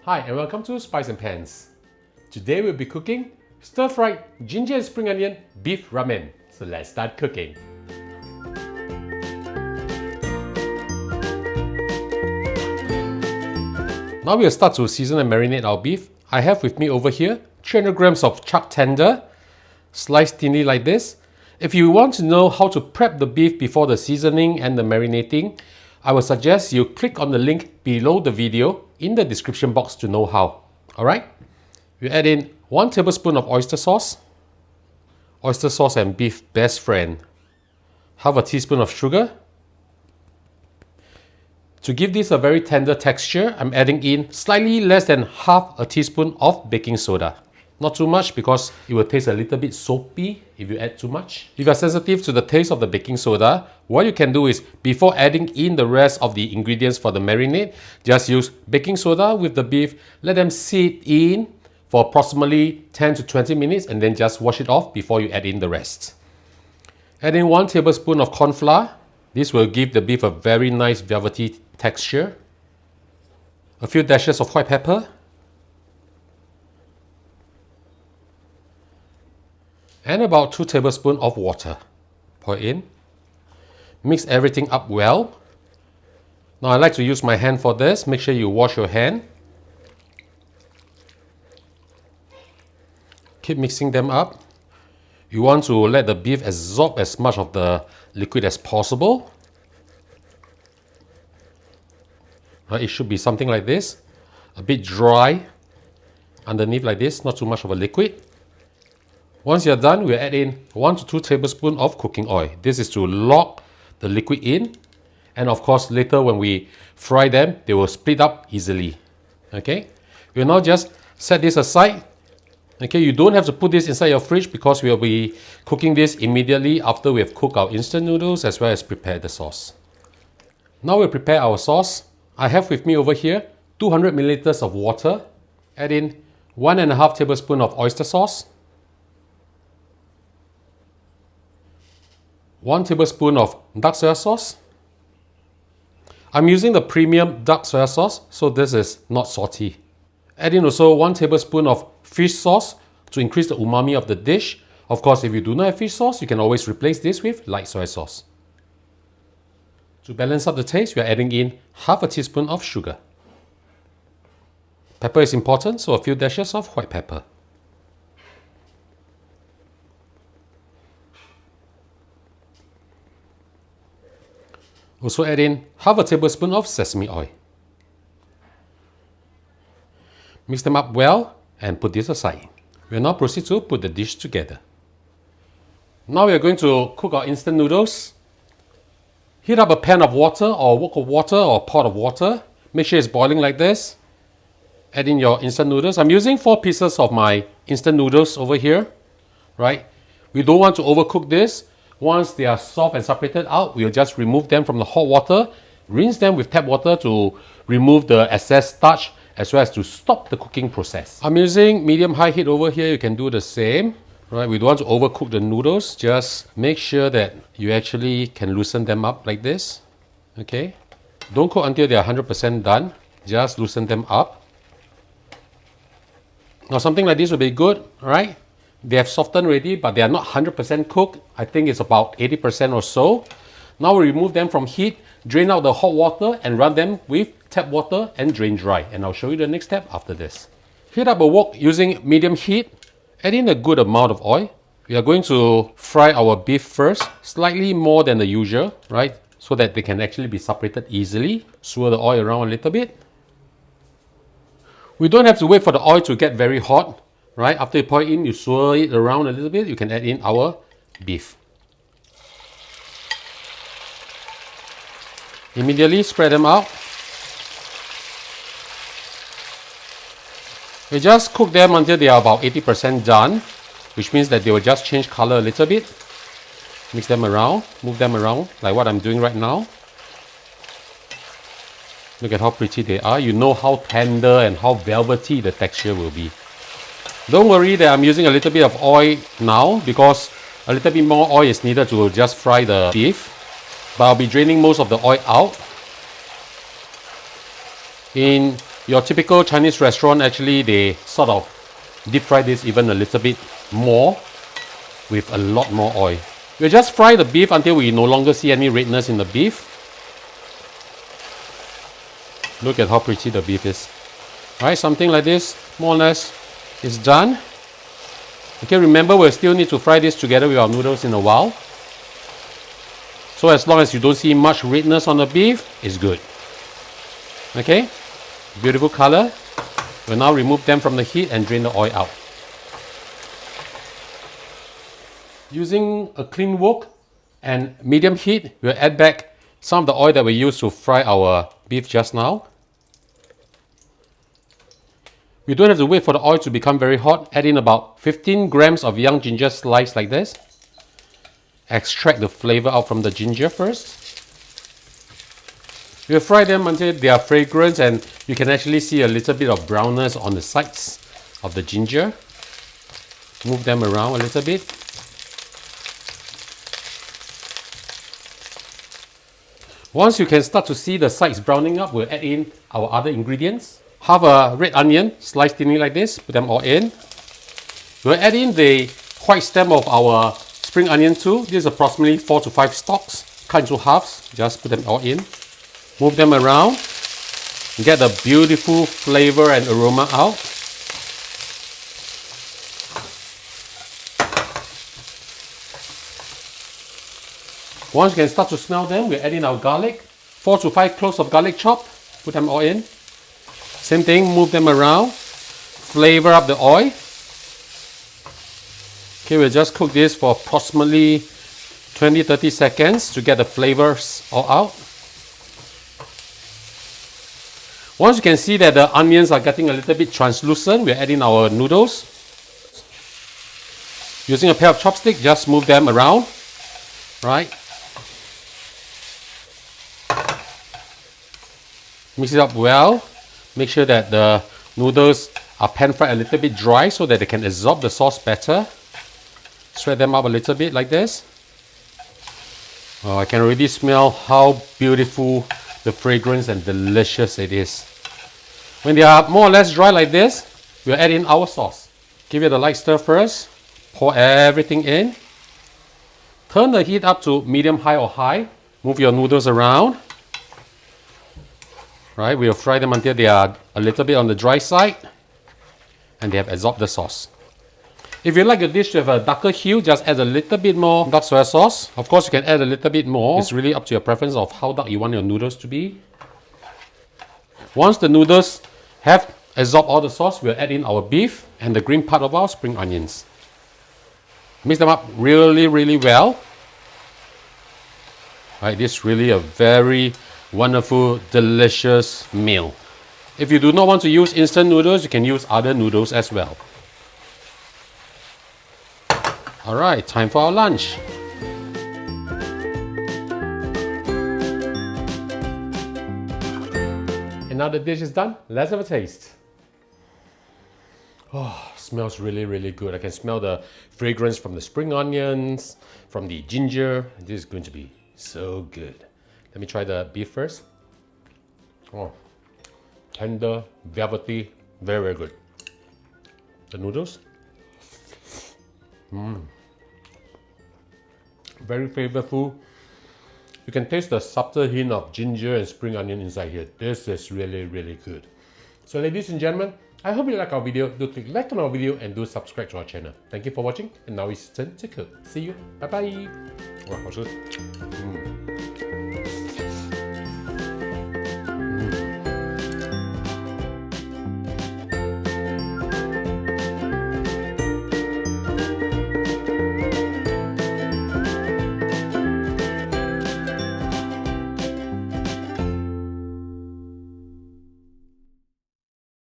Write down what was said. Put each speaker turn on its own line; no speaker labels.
Hi and welcome to Spice and Pans. Today we'll be cooking stir-fried ginger and spring onion beef ramen. So let's start cooking. Now we'll start to season and marinate our beef. I have with me over here 300 grams of chuck tender, sliced thinly like this. If you want to know how to prep the beef before the seasoning and the marinating, I would suggest you click on the link below the video in the description box to know how. Alright? We add in 1 tablespoon of oyster sauce. Oyster sauce and beef best friend. Half a teaspoon of sugar. To give this a very tender texture, I'm adding in slightly less than half a teaspoon of baking soda. Not too much because it will taste a little bit soapy if you add too much. If you are sensitive to the taste of the baking soda, what you can do is, before adding in the rest of the ingredients for the marinade, just use baking soda with the beef, let them sit in for approximately 10 to 20 minutes and then just wash it off before you add in the rest. Add in 1 tablespoon of corn flour. This will give the beef a very nice velvety texture. A few dashes of white pepper. And about 2 tablespoons of water. Pour in. Mix everything up well. Now I like to use my hand for this. Make sure you wash your hand. Keep mixing them up. You want to let the beef absorb as much of the liquid as possible. It should be something like this. A bit dry underneath like this, not too much of a liquid. Once you're done, we'll add in 1 to 2 tablespoons of cooking oil. This is to lock the liquid in. And of course, later when we fry them, they will split up easily. Okay? We'll now just set this aside. Okay, you don't have to put this inside your fridge because we'll be cooking this immediately after we have cooked our instant noodles as well as prepared the sauce. Now we'll prepare our sauce. I have with me over here 200 milliliters of water. Add in 1.5 tablespoons of oyster sauce. 1 tablespoon of dark soy sauce. I'm using the premium dark soy sauce, so this is not salty. Add in also 1 tablespoon of fish sauce to increase the umami of the dish. Of course, if you do not have fish sauce, you can always replace this with light soy sauce. To balance up the taste, we are adding in half a teaspoon of sugar. Pepper is important, so a few dashes of white pepper. Also add in half a tablespoon of sesame oil. Mix them up well and put this aside. We will now proceed to put the dish together. Now we are going to cook our instant noodles. Heat up a pan of water or a wok of water or a pot of water. Make sure it's boiling like this. Add in your instant noodles. I'm using 4 pieces of my instant noodles over here. Right? We don't want to overcook this. Once they are soft and separated out, we'll just remove them from the hot water, rinse them with tap water to remove the excess starch as well as to stop the cooking process. I'm using medium-high heat over here. You can do the same. Right? We don't want to overcook the noodles. Just make sure that you actually can loosen them up like this. Okay? Don't cook until they are 100% done. Just loosen them up. Now something like this will be good, right? They have softened already, but they are not 100% cooked. I think it's about 80% or so. Now we remove them from heat, drain out the hot water and run them with tap water and drain dry. And I'll show you the next step after this. Heat up a wok using medium heat. Add in a good amount of oil. We are going to fry our beef first, slightly more than the usual, right? So that they can actually be separated easily. Swirl the oil around a little bit. We don't have to wait for the oil to get very hot. Right, after you pour it in, you swirl it around a little bit, you can add in our beef. Immediately spread them out. We just cook them until they are about 80% done, which means that they will just change color a little bit. Mix them around, move them around like what I'm doing right now. Look at how pretty they are. You know how tender and how velvety the texture will be. Don't worry that I'm using a little bit of oil now because a little bit more oil is needed to just fry the beef. But I'll be draining most of the oil out. In Your typical Chinese restaurant, actually, they sort of deep fry this even a little bit more with a lot more oil. We'll just fry the beef until we no longer see any redness in the beef. Look at how pretty the beef is. Alright, something like this, more or less, is done. Okay, remember we'll still need to fry this together with our noodles in a while. So as long as you don't see much redness on the beef, it's good. Okay, beautiful color. We'll now remove them from the heat and drain the oil out. Using a clean wok and medium heat, we'll add back some of the oil that we used to fry our beef just now. We don't have to wait for the oil to become very hot. Add in about 15 grams of young ginger sliced like this. Extract the flavor out from the ginger first. We'll fry them until they are fragrant and you can actually see a little bit of brownness on the sides of the ginger. Move them around a little bit. Once you can start to see the sides browning up, we'll add in our other ingredients. Half a red onion, sliced thinly like this, put them all in. We'll add in the white stem of our spring onion too. This is approximately 4 to 5 stalks, cut into halves, just put them all in. Move them around, get the beautiful flavor and aroma out. Once you can start to smell them, we'll add in our garlic. 4 to 5 cloves of garlic chop, put them all in. Same thing, move them around, flavor up the oil. Okay, we'll just cook this for approximately 20-30 seconds to get the flavors all out. Once you can see that the onions are getting a little bit translucent, we'll add in our noodles. Using a pair of chopsticks, just move them around, right? Mix it up well. Make sure that the noodles are pan fried a little bit dry so that they can absorb the sauce better. Spread them up a little bit like this. Oh, I can already smell how beautiful the fragrance and delicious it is. When they are more or less dry like this, we'll add in our sauce. Give it a light stir first. Pour everything in. Turn the heat up to medium high or high. Move your noodles around. Right, we'll fry them until they are a little bit on the dry side and they have absorbed the sauce. If you like your dish to have a darker hue, just add a little bit more dark soy sauce. Of course, you can add a little bit more. It's really up to your preference of how dark you want your noodles to be. Once the noodles have absorbed all the sauce, we'll add in our beef and the green part of our spring onions. Mix them up really, really well. Right, this is really a very wonderful, delicious meal. If you do not want to use instant noodles, you can use other noodles as well. Alright, time for our lunch. And now the dish is done, let's have a taste. Oh, smells really, really good. I can smell the fragrance from the spring onions, from the ginger. This is going to be so good. Let me try the beef first. Oh, tender, velvety, very, very good. The noodles. Very flavorful. You can taste the subtle hint of ginger and spring onion inside here. This is really, really good. So ladies and gentlemen, I hope you like our video. Do click like on our video and do subscribe to our channel. Thank you for watching, and now it's turn to cook. See you. Bye bye. Wow, 好吃。